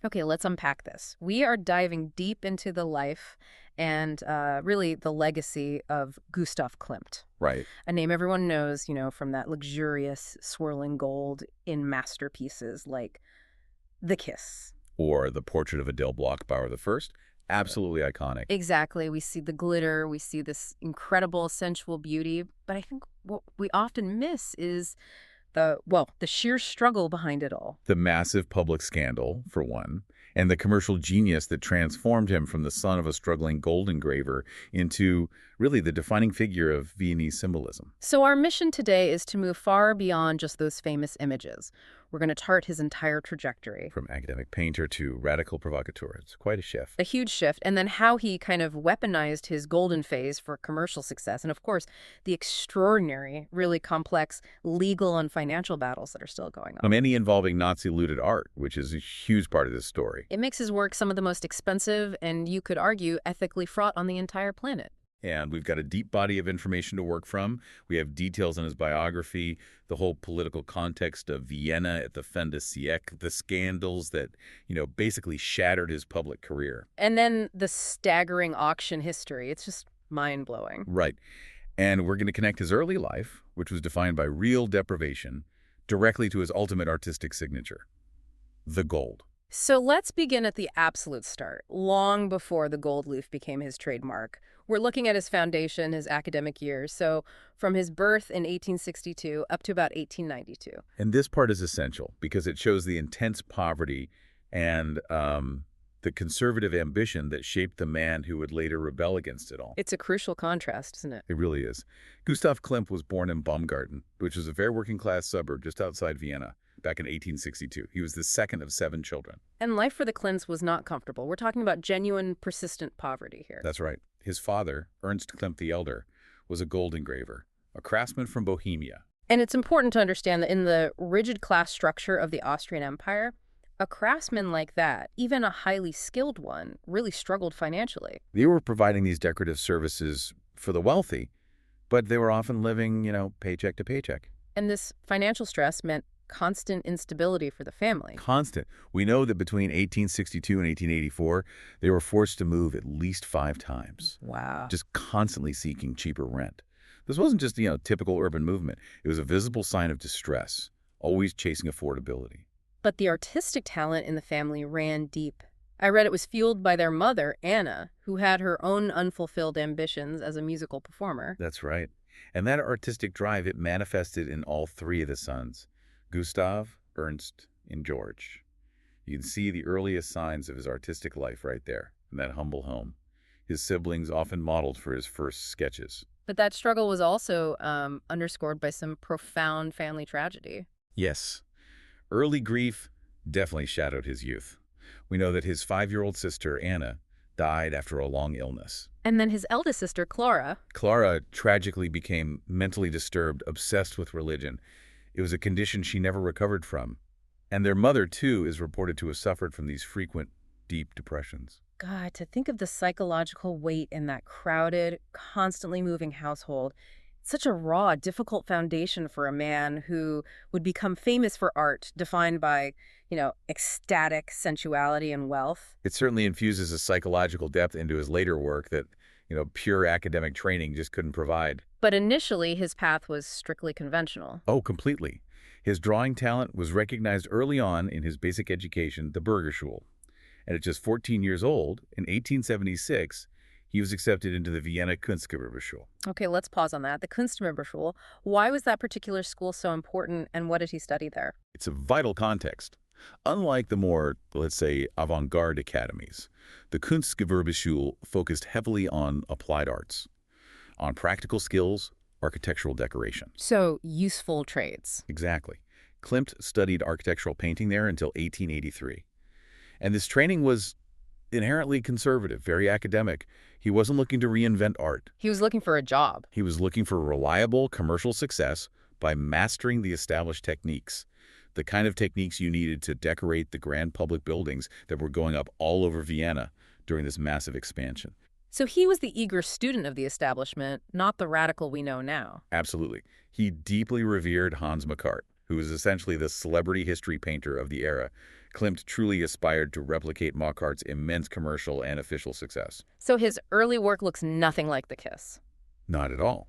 Okay, let's unpack this. We are diving deep into the life and really the legacy of Gustav Klimt, Right. a name everyone knows, from that luxurious swirling gold in masterpieces like The Kiss. Or the portrait of Adele Bloch-Bauer the first. Absolutely iconic. Exactly. We see the glitter, we see this incredible sensual beauty, but I think what we often miss is the sheer struggle behind it all. The massive public scandal, for one, and the commercial genius that transformed him from the son of a struggling gold engraver into really the defining figure of Viennese symbolism. So our mission today is to move far beyond just those famous images. We're going to chart his entire trajectory. From academic painter to radical provocateur. It's quite a shift. A huge shift, and then how he kind of weaponized his golden phase for commercial success, and of course, the extraordinary, really complex legal and financial battles that are still going on. Many involving Nazi-looted art, which is a huge part of this story. It makes his work some of the most expensive and, you could argue, ethically fraught on the entire planet. And we've got a deep body of information to work from. We have details on his biography, the whole political context of Vienna at the fin de siècle, the scandals that, basically shattered his public career. And then the staggering auction history. It's just mind-blowing. Right. And we're going to connect his early life, which was defined by real deprivation, directly to his ultimate artistic signature, the gold. So let's begin at the absolute start, long before the gold leaf became his trademark. We're looking at his foundation, his academic years, so from his birth in 1862 up to about 1892. And this part is essential because it shows the intense poverty and the conservative ambition that shaped the man who would later rebel against it all. It's a crucial contrast, isn't it? It really is. Gustav Klimt was born in Baumgarten, which was a very working-class suburb just outside Vienna, back in 1862. He was the second of 7 children. And life for the Klimts was not comfortable. We're talking about genuine, persistent poverty here. That's right. His father, Ernst Klimt the Elder, was a gold engraver, a craftsman from Bohemia. And it's important to understand that in the rigid class structure of the Austrian Empire, a craftsman like that, even a highly skilled one, really struggled financially. They were providing these decorative services for the wealthy, but they were often living, paycheck to paycheck. And this financial stress meant constant instability for the family. Constant. We know that between 1862 and 1884, they were forced to move at least 5 times. Wow. Just constantly seeking cheaper rent. This wasn't just, typical urban movement. It was a visible sign of distress, always chasing affordability. But the artistic talent in the family ran deep. I read it was fueled by their mother, Anna, who had her own unfulfilled ambitions as a musical performer. That's right. And that artistic drive, it manifested in all 3 of the sons, Gustav, Ernst, and George. You can see the earliest signs of his artistic life right there, in that humble home. His siblings often modeled for his first sketches. But that struggle was also underscored by some profound family tragedy. Yes. Early grief definitely shadowed his youth. We know that his 5-year-old sister, Anna, died after a long illness. And then his eldest sister, Clara. Clara tragically became mentally disturbed, obsessed with religion. It was a condition she never recovered from. And their mother, too, is reported to have suffered from these frequent, deep depressions. God, to think of the psychological weight in that crowded, constantly moving household. Such a raw, difficult foundation for a man who would become famous for art, defined by, ecstatic sensuality and wealth. It certainly infuses a psychological depth into his later work that, pure academic training just couldn't provide. But initially, his path was strictly conventional. Oh, completely. His drawing talent was recognized early on in his basic education, the Bürgerschule. And at just 14 years old, in 1876, he was accepted into the Vienna Kunstgewerbeschule. Okay, let's pause on that. The Kunstgewerbeschule, why was that particular school so important, and what did he study there? It's a vital context. Unlike the more, let's say, avant-garde academies, the Kunstgewerbeschule focused heavily on applied arts, on practical skills, architectural decoration. So, useful trades. Exactly. Klimt studied architectural painting there until 1883. And this training was inherently conservative, very academic. He wasn't looking to reinvent art. He was looking for a job. He was looking for reliable commercial success by mastering the established techniques, the kind of techniques you needed to decorate the grand public buildings that were going up all over Vienna during this massive expansion. So he was the eager student of the establishment, not the radical we know now. Absolutely. He deeply revered Hans Makart, who was essentially the celebrity history painter of the era. Klimt truly aspired to replicate Mach-Art's immense commercial and official success. So his early work looks nothing like the Kiss. Not at all.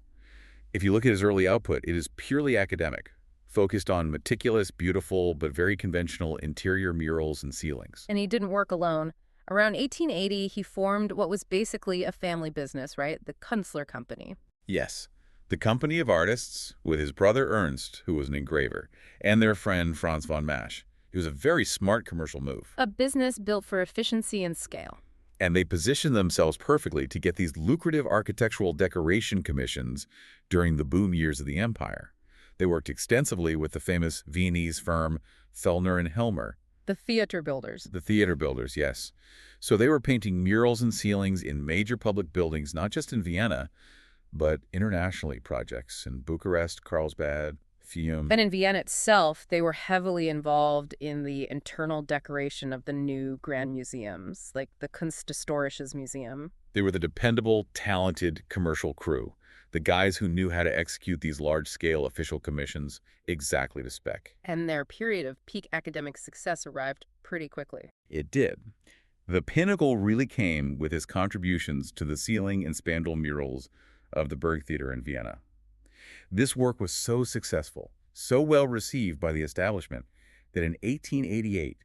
If you look at his early output, it is purely academic, focused on meticulous, beautiful, but very conventional interior murals and ceilings. And he didn't work alone. Around 1880, he formed what was basically a family business, right? The Kunstler Company. Yes, the company of artists with his brother Ernst, who was an engraver, and their friend Franz von Masch. It was a very smart commercial move. A business built for efficiency and scale. And they positioned themselves perfectly to get these lucrative architectural decoration commissions during the boom years of the empire. They worked extensively with the famous Viennese firm Fellner and Helmer. The theater builders. The theater builders, yes. So they were painting murals and ceilings in major public buildings, not just in Vienna, but internationally, projects in Bucharest, Carlsbad, Fiume. And in Vienna itself, they were heavily involved in the internal decoration of the new grand museums, like the Kunsthistorisches Museum. They were the dependable, talented commercial crew, the guys who knew how to execute these large-scale official commissions exactly to spec. And their period of peak academic success arrived pretty quickly. It did. The pinnacle really came with his contributions to the ceiling and spandrel murals of the Burgtheater in Vienna. This work was so successful, so well received by the establishment, that in 1888,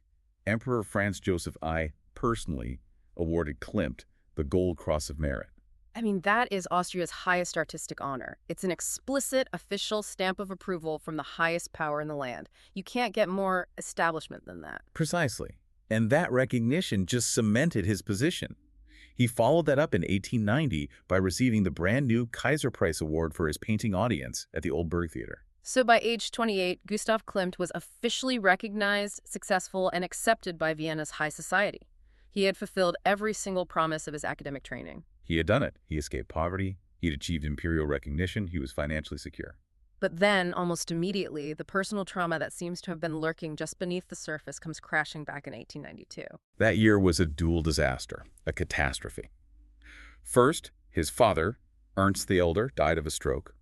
Emperor Franz Joseph I personally awarded Klimt the Gold Cross of Merit. I mean, that is Austria's highest artistic honor. It's an explicit, official stamp of approval from the highest power in the land. You can't get more establishment than that. Precisely. And that recognition just cemented his position. He followed that up in 1890 by receiving the brand-new Kaiser Prize Award for his painting audience at the Old Burgtheater. So by age 28, Gustav Klimt was officially recognized, successful, and accepted by Vienna's high society. He had fulfilled every single promise of his academic training. He had done it. He escaped poverty. He'd achieved imperial recognition. He was financially secure. But then, almost immediately, the personal trauma that seems to have been lurking just beneath the surface comes crashing back in 1892. That year was a dual disaster, a catastrophe. First, his father, Ernst the Elder, died of a stroke.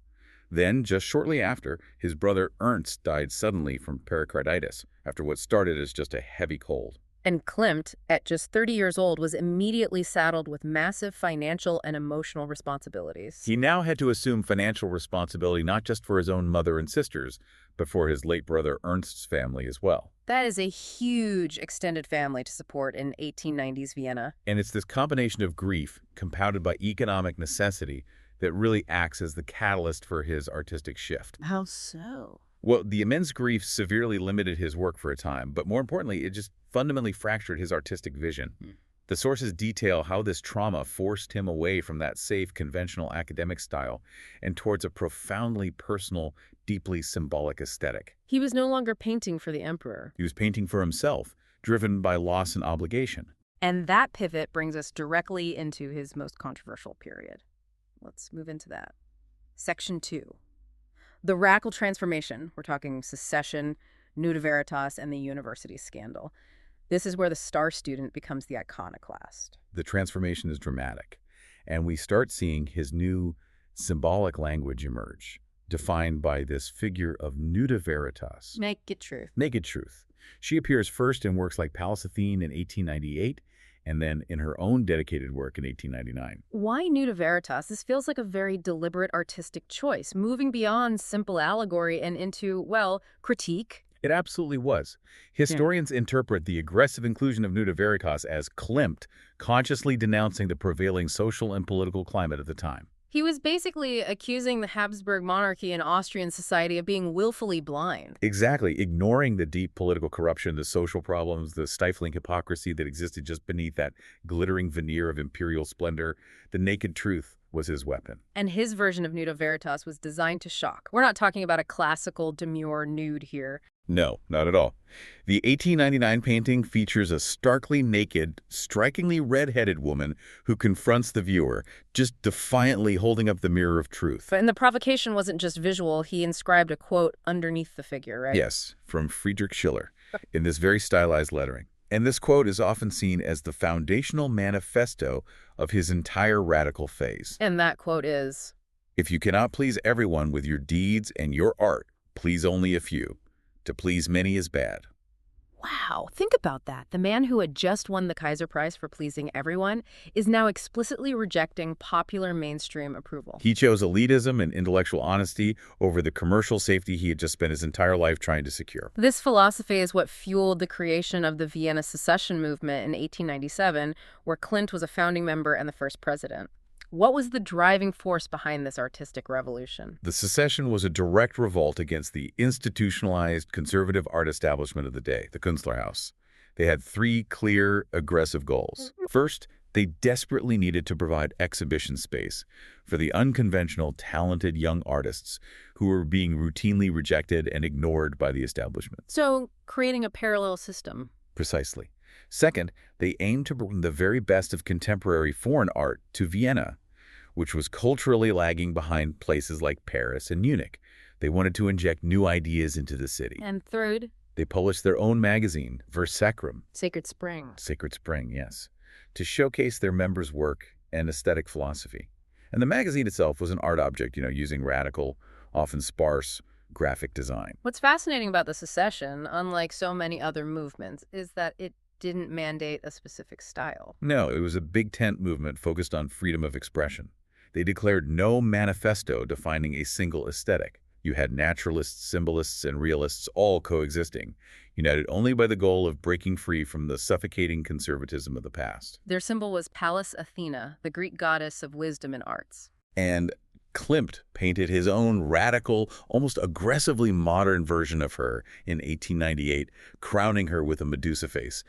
Then, just shortly after, his brother Ernst died suddenly from pericarditis after what started as just a heavy cold. And Klimt, at just 30 years old, was immediately saddled with massive financial and emotional responsibilities. He now had to assume financial responsibility not just for his own mother and sisters, but for his late brother Ernst's family as well. That is a huge extended family to support in 1890s Vienna. And it's this combination of grief, compounded by economic necessity, that really acts as the catalyst for his artistic shift. How so? Well, the immense grief severely limited his work for a time, but more importantly, it just fundamentally fractured his artistic vision. The sources detail how this trauma forced him away from that safe, conventional academic style and towards a profoundly personal, deeply symbolic aesthetic. He was no longer painting for the emperor. He was painting for himself, driven by loss and obligation. And that pivot brings us directly into his most controversial period. Let's move into that. Section 2. The radical transformation. We're talking secession, Nuda Veritas, and the university scandal. This is where the star student becomes the iconoclast. The transformation is dramatic, and we start seeing his new symbolic language emerge, defined by this figure of Nuda Veritas. Naked truth. Naked truth. She appears first in works like Pallas Athene in 1898, and then in her own dedicated work in 1899. Why Nuda Veritas? This feels like a very deliberate artistic choice, moving beyond simple allegory and into, well, critique. It absolutely was. Historians interpret the aggressive inclusion of Nuda Veritas as Klimt consciously denouncing the prevailing social and political climate at the time. He was basically accusing the Habsburg monarchy and Austrian society of being willfully blind. Exactly, ignoring the deep political corruption, the social problems, the stifling hypocrisy that existed just beneath that glittering veneer of imperial splendor. The naked truth was his weapon. And his version of Nuda Veritas was designed to shock. We're not talking about a classical demure nude here. No, not at all. The 1899 painting features a starkly naked, strikingly red-headed woman who confronts the viewer, just defiantly holding up the mirror of truth. And the provocation wasn't just visual. He inscribed a quote underneath the figure, right? Yes, from Friedrich Schiller, in this very stylized lettering. And this quote is often seen as the foundational manifesto of his entire radical phase. And that quote is, "If you cannot please everyone with your deeds and your art, please only a few. To please many is bad." Wow, think about that. The man who had just won the Kaiser Prize for pleasing everyone is now explicitly rejecting popular mainstream approval. He chose elitism and intellectual honesty over the commercial safety he had just spent his entire life trying to secure. This philosophy is what fueled the creation of the Vienna Secession movement in 1897, where Klimt was a founding member and the first president. What was the driving force behind this artistic revolution? The secession was a direct revolt against the institutionalized conservative art establishment of the day, the Künstlerhaus. They had three clear, aggressive goals. First, they desperately needed to provide exhibition space for the unconventional, talented young artists who were being routinely rejected and ignored by the establishment. So, creating a parallel system. Precisely. Second, they aimed to bring the very best of contemporary foreign art to Vienna, which was culturally lagging behind places like Paris and Munich. They wanted to inject new ideas into the city. And third, They published their own magazine, Versacrum, Sacred Spring. Sacred Spring, yes, to showcase their members' work and aesthetic philosophy. And the magazine itself was an art object, using radical, often sparse, graphic design. What's fascinating about the secession, unlike so many other movements, is that it didn't mandate a specific style. No, it was a big tent movement focused on freedom of expression. They declared no manifesto defining a single aesthetic. You had naturalists, symbolists, and realists all coexisting, united only by the goal of breaking free from the suffocating conservatism of the past. Their symbol was Pallas Athena, the Greek goddess of wisdom and arts. And Klimt painted his own radical, almost aggressively modern version of her in 1898, crowning her with a Medusa face.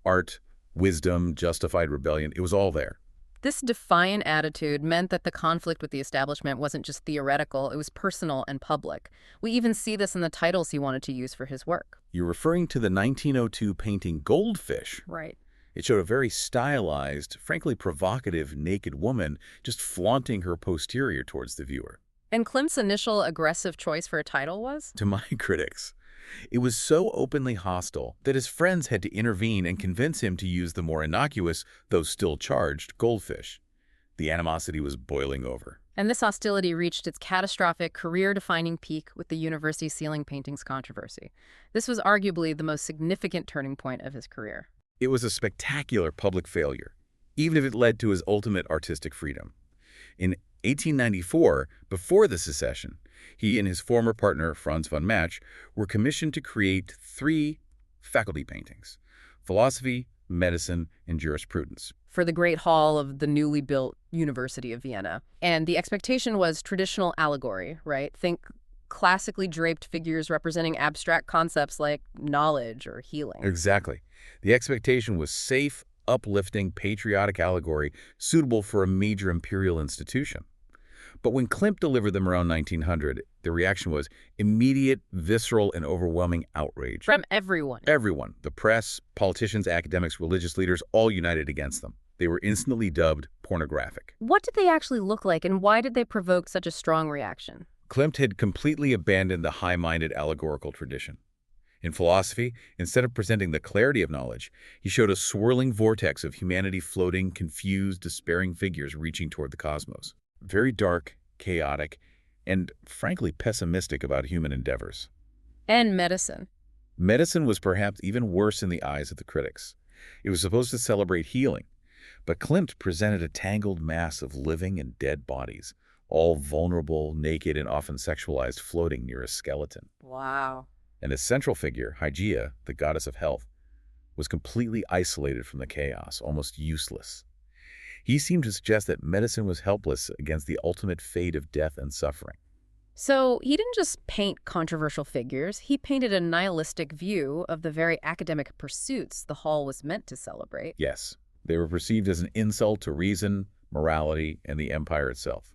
Art, wisdom, justified rebellion, it was all there. This defiant attitude meant that the conflict with the establishment wasn't just theoretical, it was personal and public. We even see this in the titles he wanted to use for his work. You're referring to the 1902 painting Goldfish. Right. It showed a very stylized, frankly provocative, naked woman just flaunting her posterior towards the viewer. And Klimt's initial aggressive choice for a title was? To my critics, it was so openly hostile that his friends had to intervene and convince him to use the more innocuous, though still charged, Goldfish. The animosity was boiling over. And this hostility reached its catastrophic, career-defining peak with the university ceiling paintings controversy. This was arguably the most significant turning point of his career. It was a spectacular public failure, even if it led to his ultimate artistic freedom. In 1894, before the secession, he and his former partner, Franz von Matsch, were commissioned to create 3 faculty paintings: philosophy, medicine, and jurisprudence. For the Great Hall of the newly built University of Vienna. And the expectation was traditional allegory, right? Think classically draped figures representing abstract concepts like knowledge or healing. Exactly. The expectation was safe, uplifting, patriotic allegory suitable for a major imperial institution. But when Klimt delivered them around 1900, the reaction was immediate, visceral, and overwhelming outrage. From everyone. Everyone, the press, politicians, academics, religious leaders, all united against them. They were instantly dubbed pornographic. What did they actually look like, and why did they provoke such a strong reaction? Klimt had completely abandoned the high-minded allegorical tradition. In philosophy, instead of presenting the clarity of knowledge, he showed a swirling vortex of humanity floating, confused, despairing figures reaching toward the cosmos. Very dark, chaotic, and frankly pessimistic about human endeavors. And medicine. Medicine was perhaps even worse in the eyes of the critics. It was supposed to celebrate healing, but Klimt presented a tangled mass of living and dead bodies, all vulnerable, naked, and often sexualized, floating near a skeleton. Wow. And his central figure, Hygeia, the goddess of health, was completely isolated from the chaos, almost useless. He seemed to suggest that medicine was helpless against the ultimate fate of death and suffering. So he didn't just paint controversial figures, he painted a nihilistic view of the very academic pursuits the hall was meant to celebrate. Yes, they were perceived as an insult to reason, morality, and the empire itself.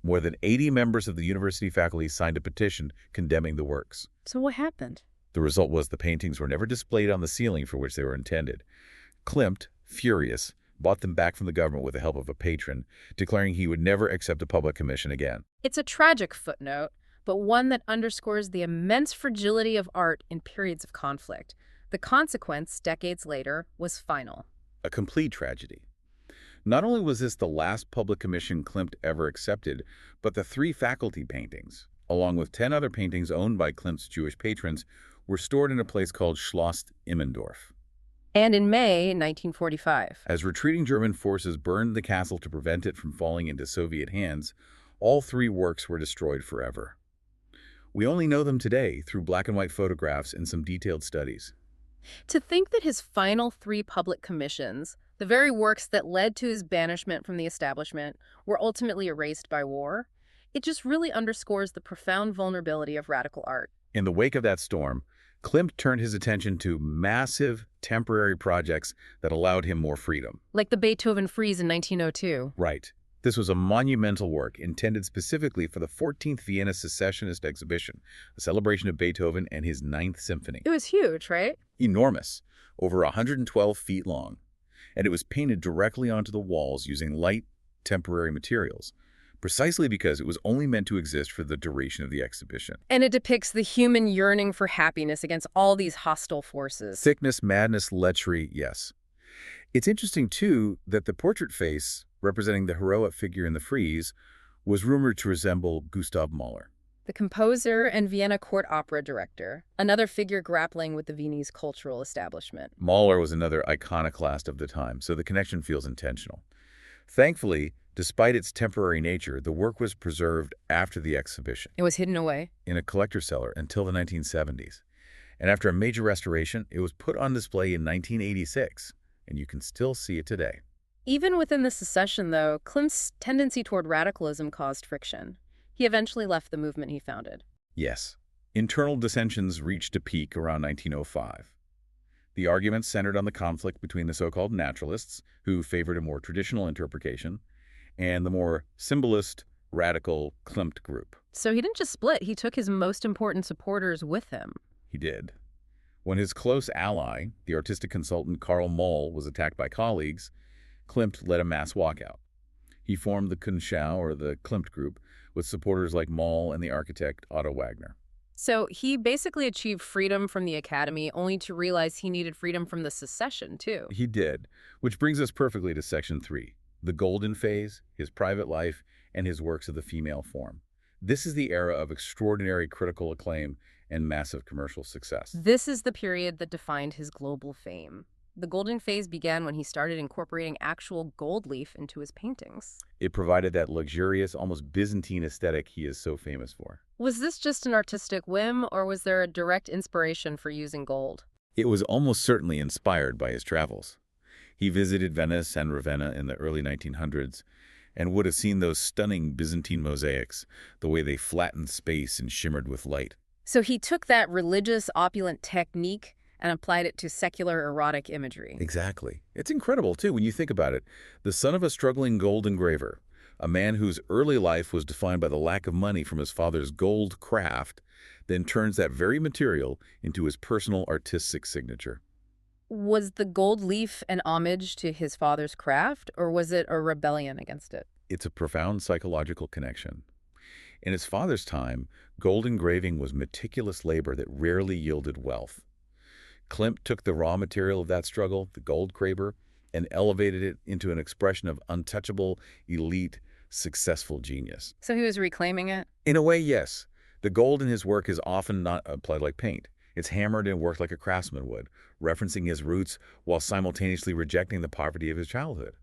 More than 80 members of the university faculty signed a petition condemning the works. So what happened? The result was the paintings were never displayed on the ceiling for which they were intended. Klimt, furious, bought them back from the government with the help of a patron, declaring he would never accept a public commission again. It's a tragic footnote, but one that underscores the immense fragility of art in periods of conflict. The consequence, decades later, was final. A complete tragedy. Not only was this the last public commission Klimt ever accepted, but the 3 faculty paintings, along with 10 other paintings owned by Klimt's Jewish patrons, were stored in a place called Schloss Immendorf. And in May 1945. As retreating German forces burned the castle to prevent it from falling into Soviet hands, all three works were destroyed forever. We only know them today through black and white photographs and some detailed studies. To think that his final three public commissions, the very works that led to his banishment from the establishment, were ultimately erased by war, it just really underscores the profound vulnerability of radical art. In the wake of that storm, Klimt turned his attention to massive, temporary projects that allowed him more freedom. Like the Beethoven Frieze in 1902. Right. This was a monumental work intended specifically for the 14th Vienna Secessionist exhibition, a celebration of Beethoven and his Ninth Symphony. It was huge, right? Enormous, over 112 feet long, and it was painted directly onto the walls using light, temporary materials, precisely because it was only meant to exist for the duration of the exhibition. And it depicts the human yearning for happiness against all these hostile forces. Sickness, madness, lechery, yes. It's interesting, too, that the portrait face, representing the heroic figure in the frieze, was rumored to resemble Gustav Mahler, the composer and Vienna court opera director, another figure grappling with the Viennese cultural establishment. Mahler was another iconoclast of the time, so the connection feels intentional. Thankfully, despite its temporary nature, the work was preserved after the exhibition. It was hidden away in a collector's cellar until the 1970s. And after a major restoration, it was put on display in 1986, and you can still see it today. Even within the secession, though, Klimt's tendency toward radicalism caused friction. He eventually left the movement he founded. Yes. Internal dissensions reached a peak around 1905. The arguments centered on the conflict between the so-called naturalists, who favored a more traditional interpretation, and the more symbolist, radical Klimt group. So he didn't just split, he took his most important supporters with him. He did. When his close ally, the artistic consultant Karl Moll, was attacked by colleagues, Klimt led a mass walkout. He formed the Kunstschau, or the Klimt group, with supporters like Moll and the architect Otto Wagner. So he basically achieved freedom from the academy, only to realize he needed freedom from the secession, too. He did, which brings us perfectly to Section 3, the golden phase, his private life, and his works of the female form. This is the era of extraordinary critical acclaim and massive commercial success. This is the period that defined his global fame. The golden phase began when he started incorporating actual gold leaf into his paintings. It provided that luxurious, almost Byzantine aesthetic he is so famous for. Was this just an artistic whim, or was there a direct inspiration for using gold? It was almost certainly inspired by his travels. He visited Venice and Ravenna in the early 1900s and would have seen those stunning Byzantine mosaics, the way they flattened space and shimmered with light. So he took that religious, opulent technique and applied it to secular erotic imagery. Exactly. It's incredible, too, when you think about it. The son of a struggling gold engraver, a man whose early life was defined by the lack of money from his father's gold craft, then turns that very material into his personal artistic signature. Was the gold leaf an homage to his father's craft, or was it a rebellion against it? It's a profound psychological connection. In his father's time, gold engraving was meticulous labor that rarely yielded wealth. Klimt took the raw material of that struggle, the gold craver, and elevated it into an expression of untouchable, elite, successful genius. So he was reclaiming it? In a way, yes. The gold in his work is often not applied like paint. It's hammered and worked like a craftsman would, referencing his roots while simultaneously rejecting the poverty of his childhood.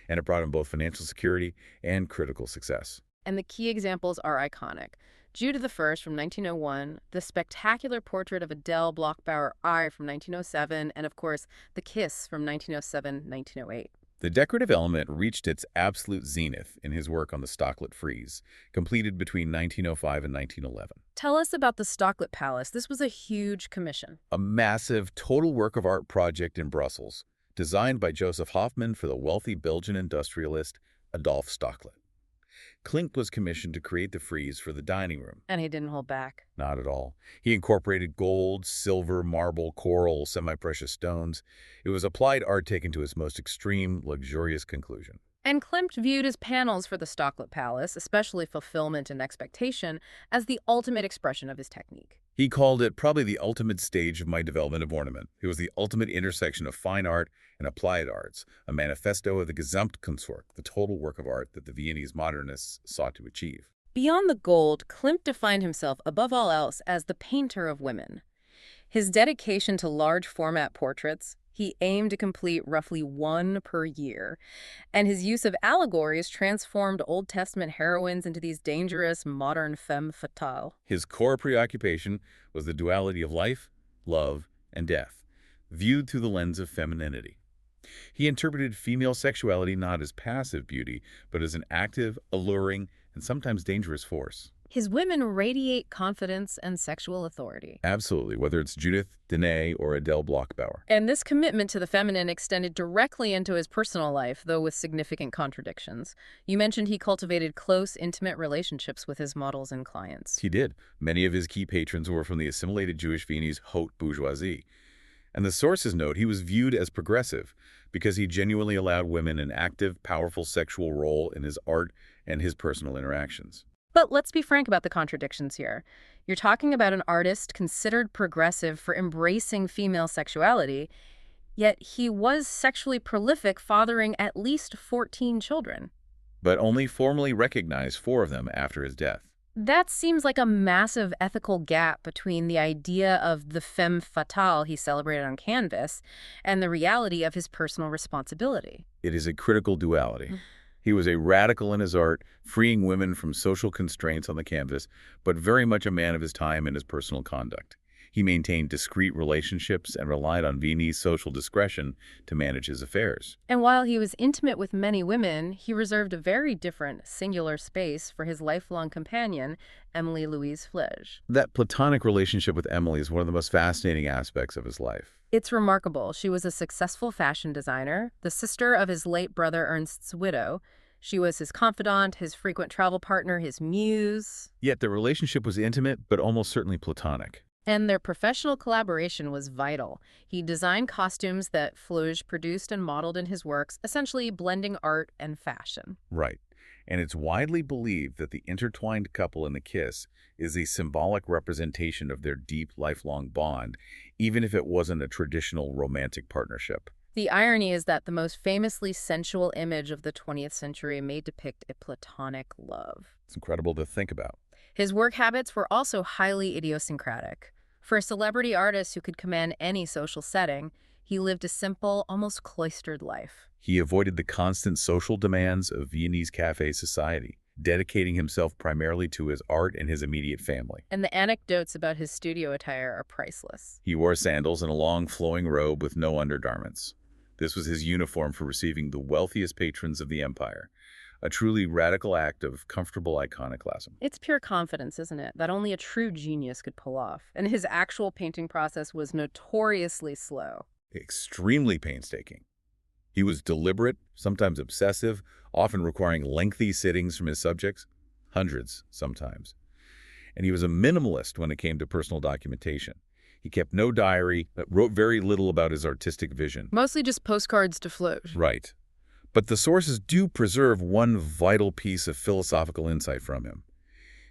And it brought him both financial security and critical success. And the key examples are iconic. Judith I from 1901, the spectacular portrait of Adele Bloch-Bauer I from 1907, and of course, The Kiss from 1907-1908. The decorative element reached its absolute zenith in his work on the Stocklet frieze, completed between 1905 and 1911. Tell us about the Stocklet Palace. This was a huge commission. A massive, total work of art project in Brussels, designed by Joseph Hoffmann for the wealthy Belgian industrialist Adolphe Stocklet. Klimt was commissioned to create the frieze for the dining room. And he didn't hold back. Not at all. He incorporated gold, silver, marble, coral, semi-precious stones. It was applied art taken to its most extreme, luxurious conclusion. And Klimt viewed his panels for the Stocklet Palace, especially Fulfillment and Expectation, as the ultimate expression of his technique. He called it probably the ultimate stage of my development of ornament. It was the ultimate intersection of fine art and applied arts, a manifesto of the Gesamtkunstwerk, the total work of art that the Viennese modernists sought to achieve. Beyond the gold, Klimt defined himself above all else as the painter of women. His dedication to large format portraits, he aimed to complete roughly one per year. And his use of allegories transformed Old Testament heroines into these dangerous modern femme fatale. His core preoccupation was the duality of life, love, and death, viewed through the lens of femininity. He interpreted female sexuality not as passive beauty, but as an active, alluring, and sometimes dangerous force. His women radiate confidence and sexual authority. Absolutely, whether it's Judith I or Adele Bloch-Bauer. And this commitment to the feminine extended directly into his personal life, though with significant contradictions. You mentioned he cultivated close, intimate relationships with his models and clients. He did. Many of his key patrons were from the assimilated Jewish Viennese haute bourgeoisie. And the sources note he was viewed as progressive because he genuinely allowed women an active, powerful sexual role in his art and his personal interactions. But let's be frank about the contradictions here. You're talking about an artist considered progressive for embracing female sexuality, yet he was sexually prolific, fathering at least 14 children. But only formally recognized 4 of them after his death. That seems like a massive ethical gap between the idea of the femme fatale he celebrated on canvas and the reality of his personal responsibility. It is a critical duality. He was a radical in his art, freeing women from social constraints on the canvas, but very much a man of his time in his personal conduct. He maintained discreet relationships and relied on Viennese social discretion to manage his affairs. And while he was intimate with many women, he reserved a very different, singular space for his lifelong companion, Emilie Flöge. That platonic relationship with Emilie is one of the most fascinating aspects of his life. It's remarkable. She was a successful fashion designer, the sister of his late brother Ernst's widow. She was his confidant, his frequent travel partner, his muse. Yet the relationship was intimate, but almost certainly platonic. And their professional collaboration was vital. He designed costumes that Flöge produced and modeled in his works, essentially blending art and fashion. Right. And it's widely believed that the intertwined couple in the kiss is a symbolic representation of their deep, lifelong bond, even if it wasn't a traditional romantic partnership. The irony is that the most famously sensual image of the 20th century may depict a platonic love. It's incredible to think about. His work habits were also highly idiosyncratic. For a celebrity artist who could command any social setting, he lived a simple, almost cloistered life. He avoided the constant social demands of Viennese cafe society, dedicating himself primarily to his art and his immediate family. And the anecdotes about his studio attire are priceless. He wore sandals and a long flowing robe with no undergarments. This was his uniform for receiving the wealthiest patrons of the empire, a truly radical act of comfortable iconoclasm. It's pure confidence, isn't it, that only a true genius could pull off. And his actual painting process was notoriously slow. Extremely painstaking. He was deliberate, sometimes obsessive, often requiring lengthy sittings from his subjects, hundreds sometimes. And he was a minimalist when it came to personal documentation. He kept no diary, but wrote very little about his artistic vision. Mostly just postcards to Flöge. Right. But the sources do preserve one vital piece of philosophical insight from him: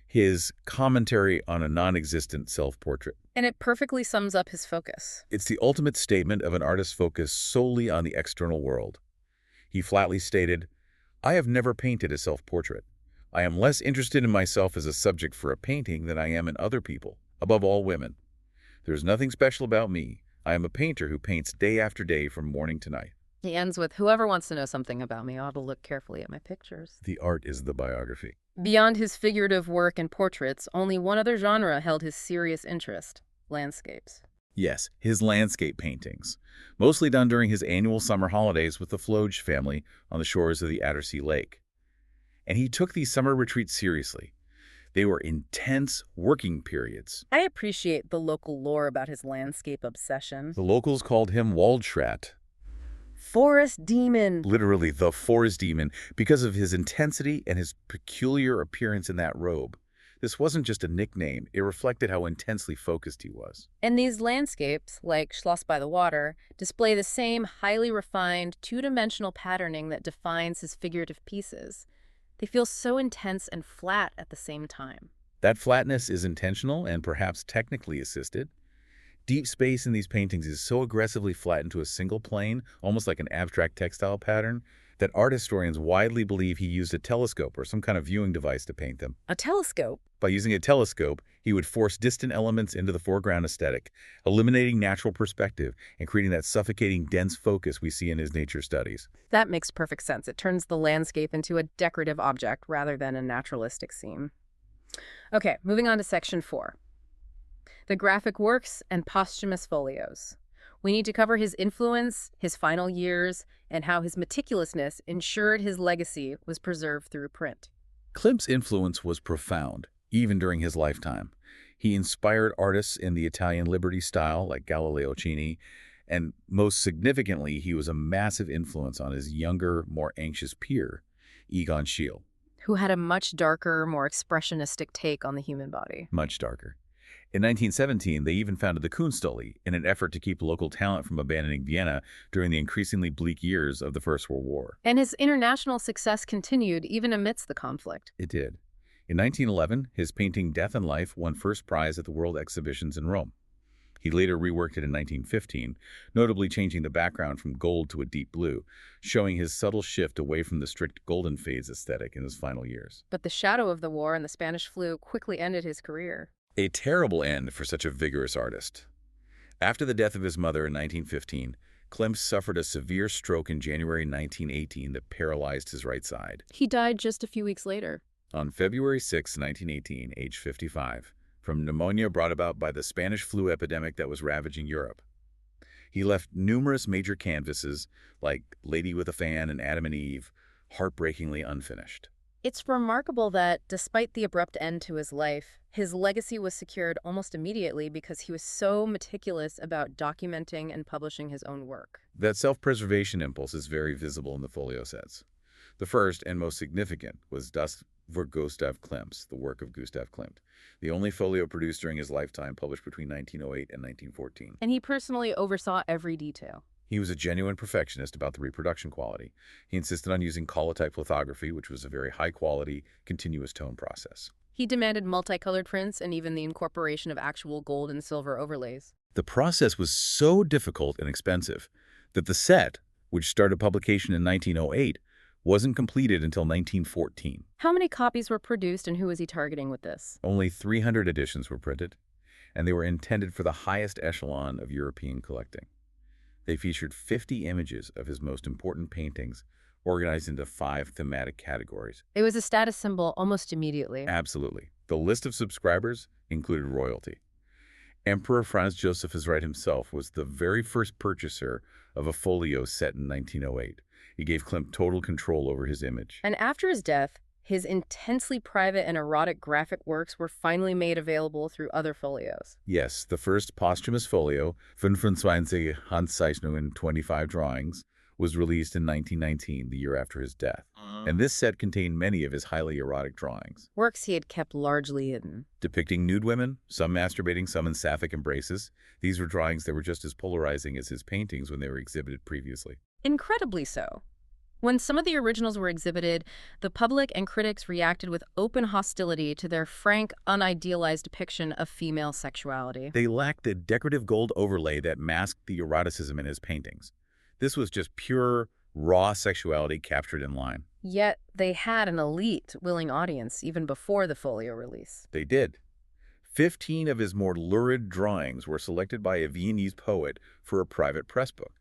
his commentary on a non-existent self-portrait. And it perfectly sums up his focus. It's the ultimate statement of an artist's focus solely on the external world. He flatly stated, "I have never painted a self-portrait. I am less interested in myself as a subject for a painting than I am in other people, above all women. There's nothing special about me. I am a painter who paints day after day from morning to night." He ends with, "Whoever wants to know something about me ought to look carefully at my pictures." The art is the biography. Beyond his figurative work and portraits, only one other genre held his serious interest: landscapes. Yes, his landscape paintings, mostly done during his annual summer holidays with the Flöge family on the shores of the Attersee Lake. And he took these summer retreats seriously. They were intense working periods. I appreciate the local lore about his landscape obsession. The locals called him Waldschrat, Forest demon. literally the forest demon, because of his intensity and his peculiar appearance in that robe. This wasn't just a nickname. It reflected how intensely focused he was. And these landscapes, like Schloss by the Water, display the same highly refined, two-dimensional patterning that defines his figurative pieces. They feel so intense and flat at the same time. That flatness is intentional and perhaps technically assisted. Deep space in these paintings is so aggressively flattened to a single plane, almost like an abstract textile pattern, that art historians widely believe he used a telescope or some kind of viewing device to paint them. A telescope? By using a telescope, he would force distant elements into the foreground aesthetic, eliminating natural perspective and creating that suffocating, dense focus we see in his nature studies. That makes perfect sense. It turns the landscape into a decorative object rather than a naturalistic scene. Okay, moving on to section 4. The graphic works and posthumous folios. We need to cover his influence, his final years, and how his meticulousness ensured his legacy was preserved through print. Klimt's influence was profound, even during his lifetime. He inspired artists in the Italian Liberty style, like Galileo Cini, and most significantly, he was a massive influence on his younger, more anxious peer, Egon Schiele. Who had a much darker, more expressionistic take on the human body. Much darker. In 1917, they even founded the Kunsthalle in an effort to keep local talent from abandoning Vienna during the increasingly bleak years of the First World War. And his international success continued even amidst the conflict. It did. In 1911, his painting Death and Life won first prize at the World Exhibitions in Rome. He later reworked it in 1915, notably changing the background from gold to a deep blue, showing his subtle shift away from the strict golden fades aesthetic in his final years. But the shadow of the war and the Spanish flu quickly ended his career. A terrible end for such a vigorous artist. After the death of his mother in 1915, Klimt suffered a severe stroke in January 1918 that paralyzed his right side. He died just a few weeks later. On February 6, 1918, age 55, from pneumonia brought about by the Spanish flu epidemic that was ravaging Europe. He left numerous major canvases, like Lady with a Fan and Adam and Eve, heartbreakingly unfinished. It's remarkable that, despite the abrupt end to his life, his legacy was secured almost immediately because he was so meticulous about documenting and publishing his own work. That self-preservation impulse is very visible in the folio sets. The first and most significant was Das Werk Gustav Klimts, the work of Gustav Klimt, the only folio produced during his lifetime, published between 1908 and 1914. And he personally oversaw every detail. He was a genuine perfectionist about the reproduction quality. He insisted on using collotype lithography, which was a very high-quality, continuous tone process. He demanded multicolored prints and even the incorporation of actual gold and silver overlays. The process was so difficult and expensive that the set, which started publication in 1908, wasn't completed until 1914. How many copies were produced and who was he targeting with this? Only 300 editions were printed, and they were intended for the highest echelon of European collecting. They featured 50 images of his most important paintings, organized into 5 thematic categories. It was a status symbol almost immediately. Absolutely. The list of subscribers included royalty. Emperor Franz Joseph Israel himself was the very first purchaser of a folio set in 1908. He gave Klimt total control over his image. And after his death, his intensely private and erotic graphic works were finally made available through other folios. Yes, the first posthumous folio, 25 Handzeichnungen, 25 drawings, was released in 1919, the year after his death. And this set contained many of his highly erotic drawings. Works he had kept largely hidden. Depicting nude women, some masturbating, some in sapphic embraces. These were drawings that were just as polarizing as his paintings when they were exhibited previously. Incredibly so. When some of the originals were exhibited, the public and critics reacted with open hostility to their frank, unidealized depiction of female sexuality. They lacked the decorative gold overlay that masked the eroticism in his paintings. This was just pure, raw sexuality captured in line. Yet they had an elite, willing audience even before the folio release. They did. 15 of his more lurid drawings were selected by a Viennese poet for a private press book.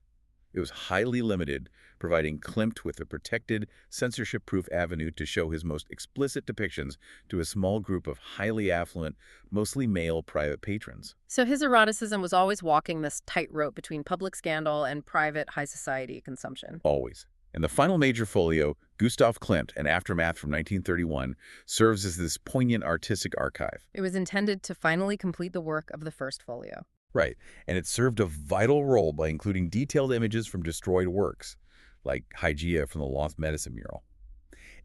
It was highly limited, providing Klimt with a protected, censorship-proof avenue to show his most explicit depictions to a small group of highly affluent, mostly male private patrons. So his eroticism was always walking this tightrope between public scandal and private high society consumption. Always. And the final major folio, Gustav Klimt, An Aftermath from 1931, serves as this poignant artistic archive. It was intended to finally complete the work of the first folio. Right, and it served a vital role by including detailed images from destroyed works, like Hygeia from the Lost Medicine mural.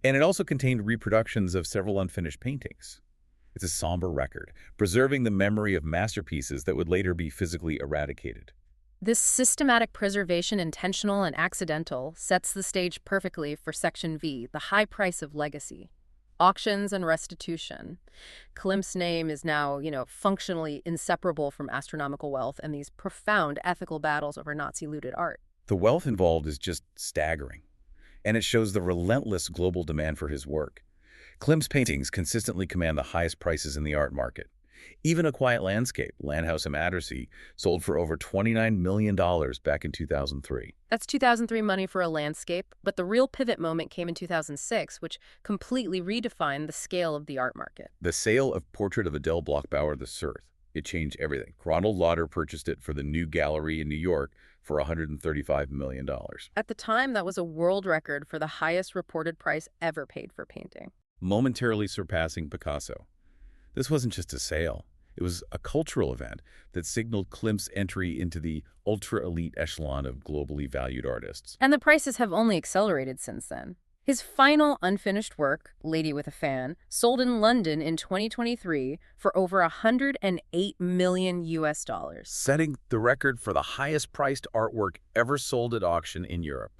And it also contained reproductions of several unfinished paintings. It's a somber record, preserving the memory of masterpieces that would later be physically eradicated. This systematic preservation, intentional and accidental, sets the stage perfectly for Section V, the high price of legacy. Auctions and restitution. Klimt's name is now, functionally inseparable from astronomical wealth and these profound ethical battles over Nazi-looted art. The wealth involved is just staggering, and it shows the relentless global demand for his work. Klimt's paintings consistently command the highest prices in the art market. Even A Quiet Landscape, Landhouse in Attersee, sold for over $29 million back in 2003. That's 2003 money for a landscape, but the real pivot moment came in 2006, which completely redefined the scale of the art market. The sale of Portrait of Adele Bloch-Bauer the Surth. It changed everything. Ronald Lauder purchased it for the New Gallery in New York for $135 million. At the time, that was a world record for the highest reported price ever paid for painting. Momentarily surpassing Picasso. This wasn't just a sale. It was a cultural event that signaled Klimt's entry into the ultra-elite echelon of globally valued artists. And the prices have only accelerated since then. His final unfinished work, Lady with a Fan, sold in London in 2023 for over $108 million US. Setting the record for the highest-priced artwork ever sold at auction in Europe.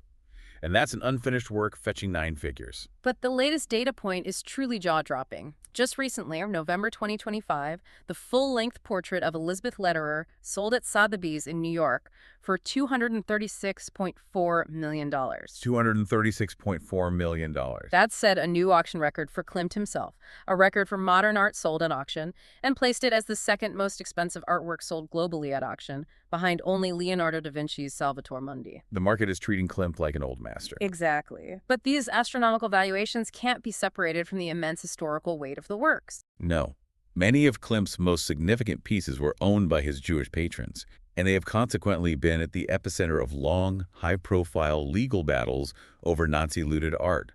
And that's an unfinished work fetching 9 figures. But the latest data point is truly jaw-dropping. Just recently, November 2025, the full-length portrait of Elizabeth Lederer sold at Sotheby's in New York for $236.4 million. $236.4 million. That set a new auction record for Klimt himself, a record for modern art sold at auction, and placed it as the second most expensive artwork sold globally at auction, behind only Leonardo da Vinci's Salvator Mundi. The market is treating Klimt like an old master. Exactly. But these astronomical valuations can't be separated from the immense historical weight of the works. No. Many of Klimt's most significant pieces were owned by his Jewish patrons, and they have consequently been at the epicenter of long, high-profile legal battles over Nazi-looted art.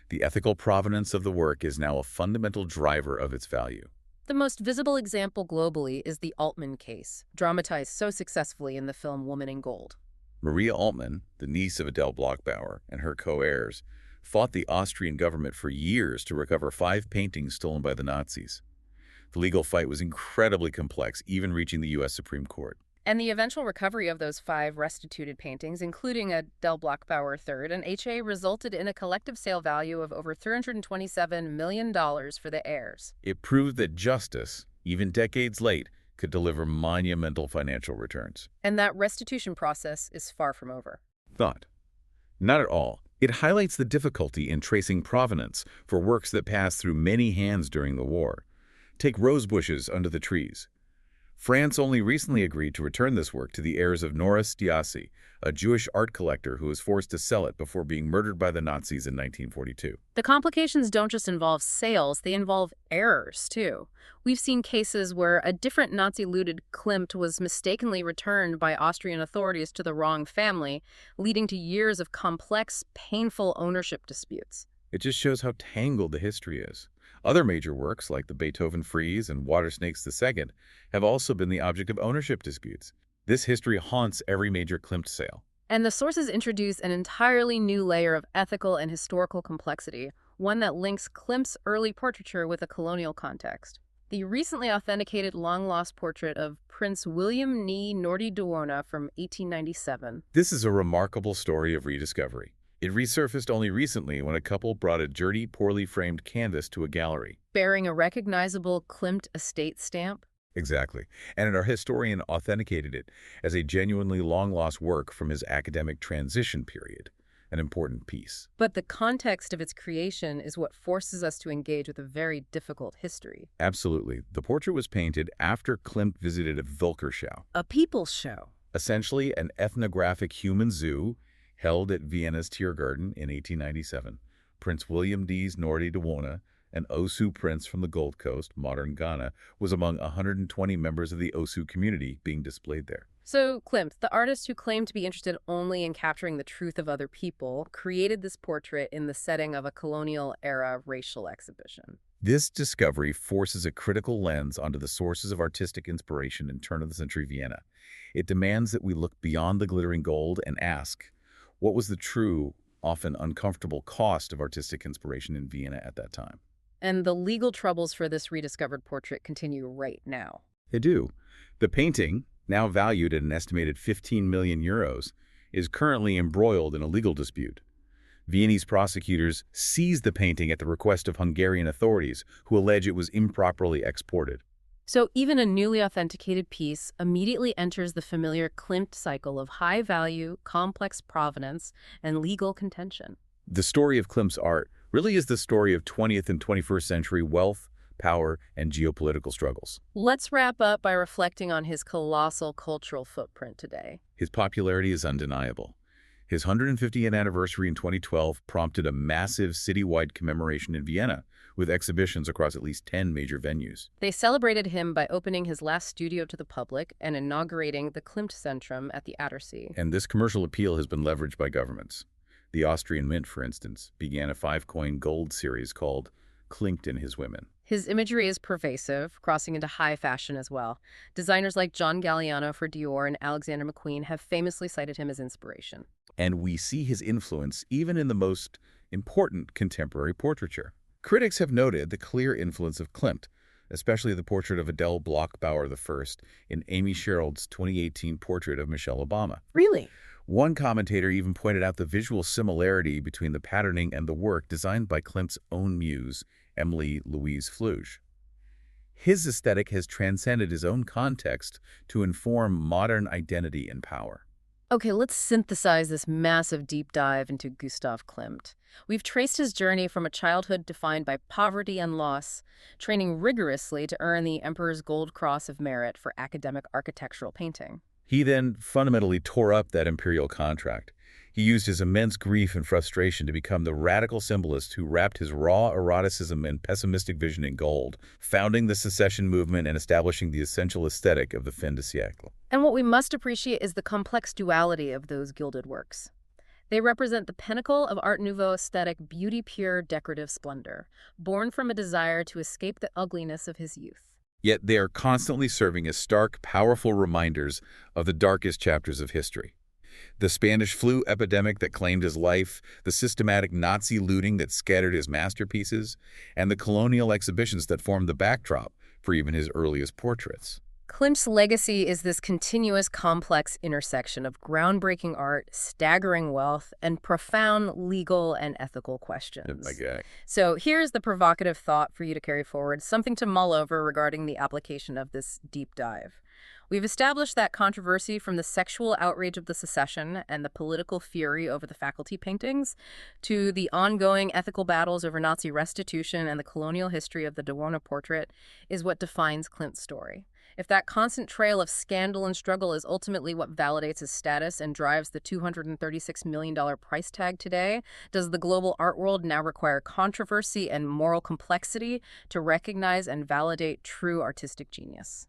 The ethical provenance of the work is now a fundamental driver of its value. The most visible example globally is the Altman case, dramatized so successfully in the film Woman in Gold. Maria Altman, the niece of Adele Bloch-Bauer and her co-heirs, fought the Austrian government for years to recover 5 paintings stolen by the Nazis. The legal fight was incredibly complex, even reaching the U.S. Supreme Court. And the eventual recovery of those 5 restituted paintings, including Adele Bloch-Bauer III and HA, resulted in a collective sale value of over $327 million for the heirs. It proved that justice, even decades late, could deliver monumental financial returns. And that restitution process is far from over. Thought. Not at all. It highlights the difficulty in tracing provenance for works that passed through many hands during the war. Take rose bushes under the trees. France only recently agreed to return this work to the heirs of Nora Stiasi, a Jewish art collector who was forced to sell it before being murdered by the Nazis in 1942. The complications don't just involve sales, they involve errors, too. We've seen cases where a different Nazi-looted Klimt was mistakenly returned by Austrian authorities to the wrong family, leading to years of complex, painful ownership disputes. It just shows how tangled the history is. Other major works, like the Beethoven Frieze and Water Snakes II, have also been the object of ownership disputes. This history haunts every major Klimt sale. And the sources introduce an entirely new layer of ethical and historical complexity, one that links Klimt's early portraiture with a colonial context. The recently authenticated long-lost portrait of Prince William Ni Nordi Duona from 1897. This is a remarkable story of rediscovery. It resurfaced only recently when a couple brought a dirty, poorly framed canvas to a gallery. Bearing a recognizable Klimt estate stamp? Exactly. And our historian authenticated it as a genuinely long-lost work from his academic transition period, an important piece. But the context of its creation is what forces us to engage with a very difficult history. Absolutely. The portrait was painted after Klimt visited a Völkerschau, A people's show. essentially an ethnographic human zoo held at Vienna's Tiergarten in 1897. Prince William D's Nordi Duona, an Osu prince from the Gold Coast, modern Ghana, was among 120 members of the Osu community being displayed there. So Klimt, the artist who claimed to be interested only in capturing the truth of other people, created this portrait in the setting of a colonial-era racial exhibition. This discovery forces a critical lens onto the sources of artistic inspiration in turn-of-the-century Vienna. It demands that we look beyond the glittering gold and ask, what was the true, often uncomfortable cost of artistic inspiration in Vienna at that time? And the legal troubles for this rediscovered portrait continue right now. They do. The painting, now valued at an estimated 15 million euros, is currently embroiled in a legal dispute. Viennese prosecutors seized the painting at the request of Hungarian authorities, who allege it was improperly exported. So even a newly authenticated piece immediately enters the familiar Klimt cycle of high value, complex provenance, and legal contention. The story of Klimt's art really is the story of 20th and 21st century wealth, power, and geopolitical struggles. Let's wrap up by reflecting on his colossal cultural footprint today. His popularity is undeniable. His 150th anniversary in 2012 prompted a massive citywide commemoration in Vienna, with exhibitions across at least 10 major venues. They celebrated him by opening his last studio to the public and inaugurating the Klimt Centrum at the Attersee. And this commercial appeal has been leveraged by governments. The Austrian Mint, for instance, began a 5-coin gold series called Klimt and His Women. His imagery is pervasive, crossing into high fashion as well. Designers like John Galliano for Dior and Alexander McQueen have famously cited him as inspiration. And we see his influence even in the most important contemporary portraiture. Critics have noted the clear influence of Klimt, especially the portrait of Adele Bloch-Bauer I in Amy Sherald's 2018 portrait of Michelle Obama. Really? One commentator even pointed out the visual similarity between the patterning and the work designed by Klimt's own muse, Emilie Flöge. His aesthetic has transcended his own context to inform modern identity and power. Okay, let's synthesize this massive deep dive into Gustav Klimt. We've traced his journey from a childhood defined by poverty and loss, training rigorously to earn the Emperor's Gold Cross of Merit for academic architectural painting. He then fundamentally tore up that imperial contract. He used his immense grief and frustration to become the radical symbolist who wrapped his raw eroticism and pessimistic vision in gold, founding the secession movement and establishing the essential aesthetic of the fin de siècle. And what we must appreciate is the complex duality of those gilded works. They represent the pinnacle of Art Nouveau aesthetic beauty-pure decorative splendor, born from a desire to escape the ugliness of his youth. Yet they are constantly serving as stark, powerful reminders of the darkest chapters of history. The Spanish flu epidemic that claimed his life, the systematic Nazi looting that scattered his masterpieces, and the colonial exhibitions that formed the backdrop for even his earliest portraits. Klimt's legacy is this continuous, complex intersection of groundbreaking art, staggering wealth, and profound legal and ethical questions. Okay. So here's the provocative thought for you to carry forward, something to mull over regarding the application of this deep dive. We've established that controversy from the sexual outrage of the secession and the political fury over the faculty paintings to the ongoing ethical battles over Nazi restitution and the colonial history of the Duomo portrait is what defines Klimt's story. If that constant trail of scandal and struggle is ultimately what validates his status and drives the $236 million price tag today, does the global art world now require controversy and moral complexity to recognize and validate true artistic genius?